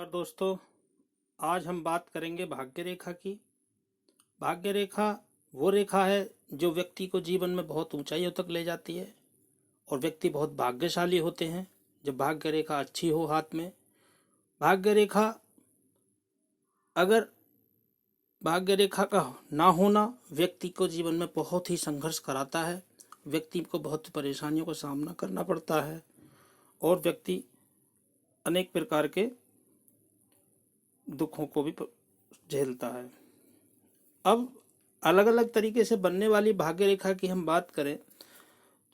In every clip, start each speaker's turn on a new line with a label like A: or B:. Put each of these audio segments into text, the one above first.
A: नमस्कार दोस्तों। आज हम बात करेंगे भाग्य रेखा की। भाग्य रेखा वो रेखा है जो व्यक्ति को जीवन में बहुत ऊंचाइयों तक ले जाती है और व्यक्ति बहुत भाग्यशाली होते हैं जब भाग्य रेखा अच्छी हो हाथ में। भाग्य रेखा अगर भाग्य रेखा का ना होना व्यक्ति को जीवन में बहुत ही संघर्ष कराता है। व्यक्ति को बहुत परेशानियों का सामना करना पड़ता है और व्यक्ति अनेक प्रकार के दुखों को भी झेलता है। अब अलग अलग तरीके से बनने वाली भाग्य रेखा की हम बात करें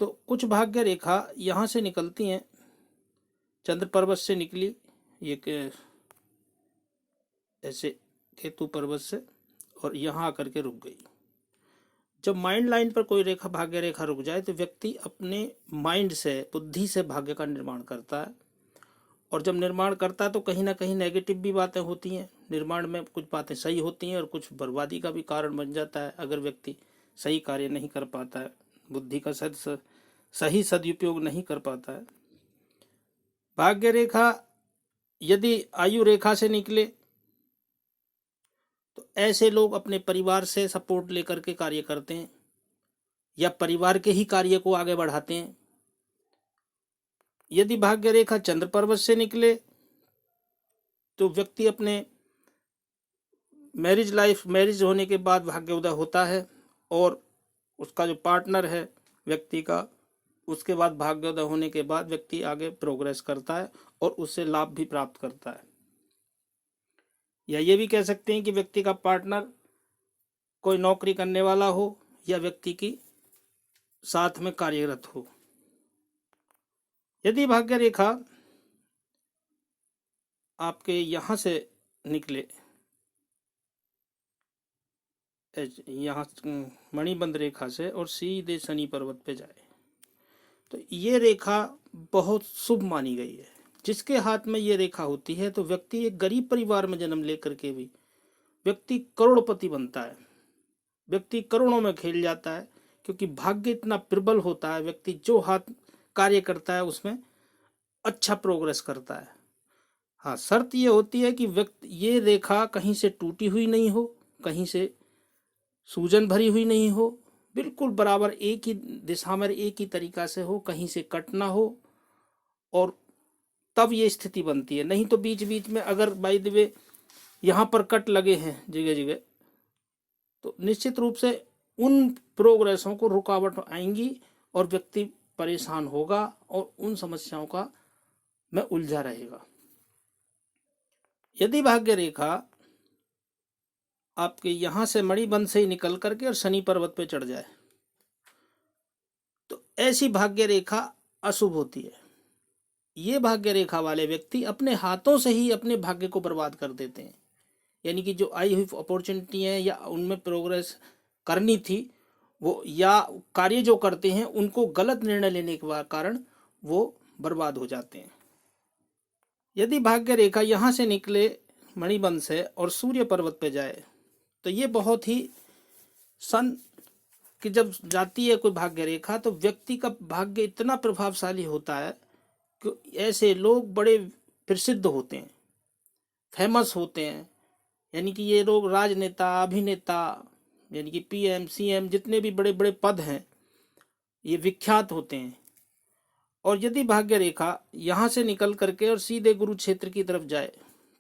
A: तो कुछ भाग्य रेखा यहाँ से निकलती हैं, चंद्र पर्वत से निकली, ये ऐसे केतु पर्वत से, और यहाँ आकर के रुक गई। जब माइंड लाइन पर कोई रेखा भाग्य रेखा रुक जाए तो व्यक्ति अपने माइंड से, बुद्धि से भाग्य का निर्माण करता है, और जब निर्माण करता है तो कहीं ना कहीं नेगेटिव भी बातें होती हैं। निर्माण में कुछ बातें सही होती हैं और कुछ बर्बादी का भी कारण बन जाता है अगर व्यक्ति सही कार्य नहीं कर पाता है, बुद्धि का सही सदुपयोग नहीं कर पाता है। भाग्य रेखा यदि आयु रेखा से निकले तो ऐसे लोग अपने परिवार से सपोर्ट लेकर के कार्य करते हैं या परिवार के ही कार्य को आगे बढ़ाते हैं। यदि भाग्य रेखा चंद्र पर्वत से निकले तो व्यक्ति अपने मैरिज होने के बाद भाग्योदय होता है और उसका जो पार्टनर है व्यक्ति का, उसके बाद भाग्योदय होने के बाद व्यक्ति आगे प्रोग्रेस करता है और उससे लाभ भी प्राप्त करता है। या ये भी कह सकते हैं कि व्यक्ति का पार्टनर कोई नौकरी करने वाला हो या व्यक्ति की साथ में कार्यरत हो। यदि भाग्य रेखा आपके यहाँ से निकले, यहाँ मणिबंध रेखा से, और सीधे शनि पर्वत पे जाए तो ये रेखा बहुत शुभ मानी गई है। जिसके हाथ में ये रेखा होती है तो व्यक्ति एक गरीब परिवार में जन्म लेकर के भी व्यक्ति करोड़पति बनता है, व्यक्ति करोड़ों में खेल जाता है, क्योंकि भाग्य इतना प्रबल होता है। व्यक्ति जो हाथ कार्य करता है उसमें अच्छा प्रोग्रेस करता है। हाँ, शर्त ये होती है कि व्यक्ति ये रेखा कहीं से टूटी हुई नहीं हो, कहीं से सूजन भरी हुई नहीं हो, बिल्कुल बराबर एक ही दिशा में एक ही तरीका से हो, कहीं से कट ना हो, और तब ये स्थिति बनती है। नहीं तो बीच बीच में अगर बाय द वे यहाँ पर कट लगे हैं जगह जगह तो निश्चित रूप से उन प्रोग्रेसों को रुकावट आएंगी और व्यक्ति परेशान होगा और उन समस्याओं का में उलझा रहेगा। यदि भाग्य रेखा आपके यहाँ से मणिबंध से ही निकल करके और शनि पर्वत पे चढ़ जाए तो ऐसी भाग्य रेखा अशुभ होती है। ये भाग्य रेखा वाले व्यक्ति अपने हाथों से ही अपने भाग्य को बर्बाद कर देते हैं। यानी कि जो आई हुई अपॉर्चुनिटी है या उनमें प्रोग्रेस करनी थी वो, या कार्य जो करते हैं उनको गलत निर्णय लेने के कारण वो बर्बाद हो जाते हैं। यदि भाग्य रेखा यहाँ से निकले मणिबंध से और सूर्य पर्वत पे जाए तो ये बहुत ही सन कि जब जाती है कोई भाग्य रेखा तो व्यक्ति का भाग्य इतना प्रभावशाली होता है कि ऐसे लोग बड़े प्रसिद्ध होते हैं, फेमस होते हैं। यानी कि ये लोग राजनेता, अभिनेता, यानी कि पीएम, सीएम, जितने भी बड़े बड़े पद हैं ये विख्यात होते हैं। और यदि भाग्य रेखा यहाँ से निकल करके और सीधे गुरु क्षेत्र की तरफ जाए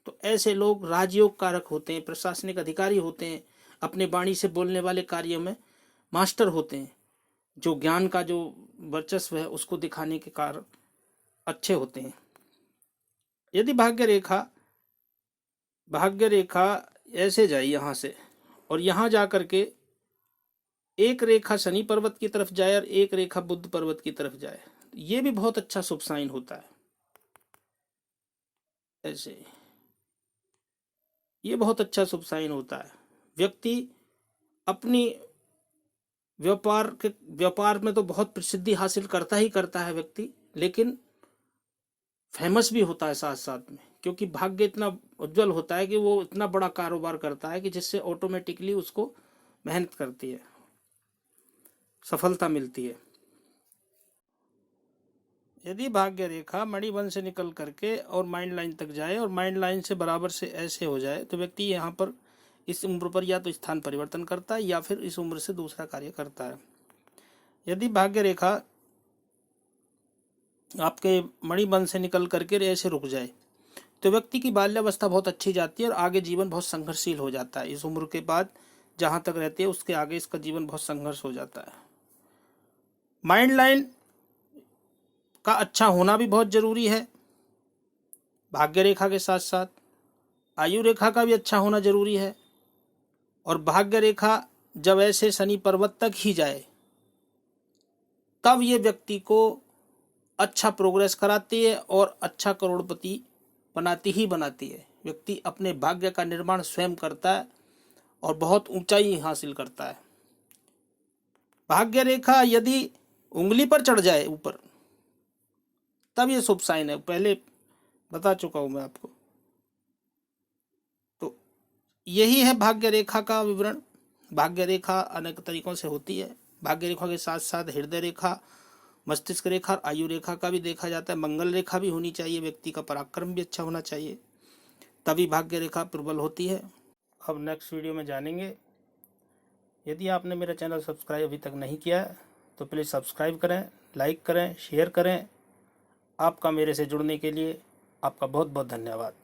A: तो ऐसे लोग राजयोग कारक होते हैं, प्रशासनिक अधिकारी होते हैं, अपने वाणी से बोलने वाले कार्यों में मास्टर होते हैं, जो ज्ञान का जो वर्चस्व है उसको दिखाने के कारण अच्छे होते हैं। यदि भाग्य रेखा ऐसे जाए यहाँ से और यहाँ जा करके एक रेखा शनि पर्वत की तरफ जाए और एक रेखा बुध पर्वत की तरफ जाए, ये भी बहुत अच्छा शुभ साइन होता है। ऐसे ये बहुत अच्छा शुभ साइन होता है। व्यक्ति अपनी व्यापार में तो बहुत प्रसिद्धि हासिल करता ही करता है व्यक्ति, लेकिन फेमस भी होता है साथ साथ में, क्योंकि भाग्य इतना उज्जवल होता है कि वो इतना बड़ा कारोबार करता है कि जिससे ऑटोमेटिकली उसको मेहनत करती है, सफलता मिलती है। यदि भाग्य रेखा मणिबंध से निकल करके और माइंड लाइन तक जाए और माइंड लाइन से बराबर से ऐसे हो जाए तो व्यक्ति यहाँ पर इस उम्र पर या तो स्थान परिवर्तन करता है या फिर इस उम्र से दूसरा कार्य करता है। यदि भाग्य रेखा आपके मणिबंध से निकल करके ऐसे रुक जाए तो व्यक्ति की बाल्यावस्था बहुत अच्छी जाती है और आगे जीवन बहुत संघर्षशील हो जाता है। इस उम्र के बाद जहाँ तक रहती है उसके आगे इसका जीवन बहुत संघर्ष हो जाता है। माइंड लाइन का अच्छा होना भी बहुत जरूरी है। भाग्य रेखा के साथ साथ आयु रेखा का भी अच्छा होना जरूरी है। और भाग्य रेखा जब ऐसे शनि पर्वत तक ही जाए तब ये व्यक्ति को अच्छा प्रोग्रेस कराती है और अच्छा करोड़पति बनाती ही बनाती है। व्यक्ति अपने भाग्य का निर्माण स्वयं करता है और बहुत ऊंचाई हासिल करता है। भाग्य रेखा यदि उंगली पर चढ़ जाए ऊपर तब ये शुभ साइन है, पहले बता चुका हूं मैं आपको। तो यही है भाग्य रेखा का विवरण। भाग्य रेखा अनेक तरीकों से होती है। भाग्य रेखा के साथ साथ हृदय रेखा, मस्तिष्क रेखा, आयु रेखा का भी देखा जाता है। मंगल रेखा भी होनी चाहिए, व्यक्ति का पराक्रम भी अच्छा होना चाहिए, तभी भाग्य रेखा प्रबल होती है। अब नेक्स्ट वीडियो में जानेंगे। यदि आपने मेरा चैनल सब्सक्राइब अभी तक नहीं किया है तो प्लीज़ सब्सक्राइब करें, लाइक करें, शेयर करें। आपका मेरे से जुड़ने के लिए आपका बहुत बहुत धन्यवाद।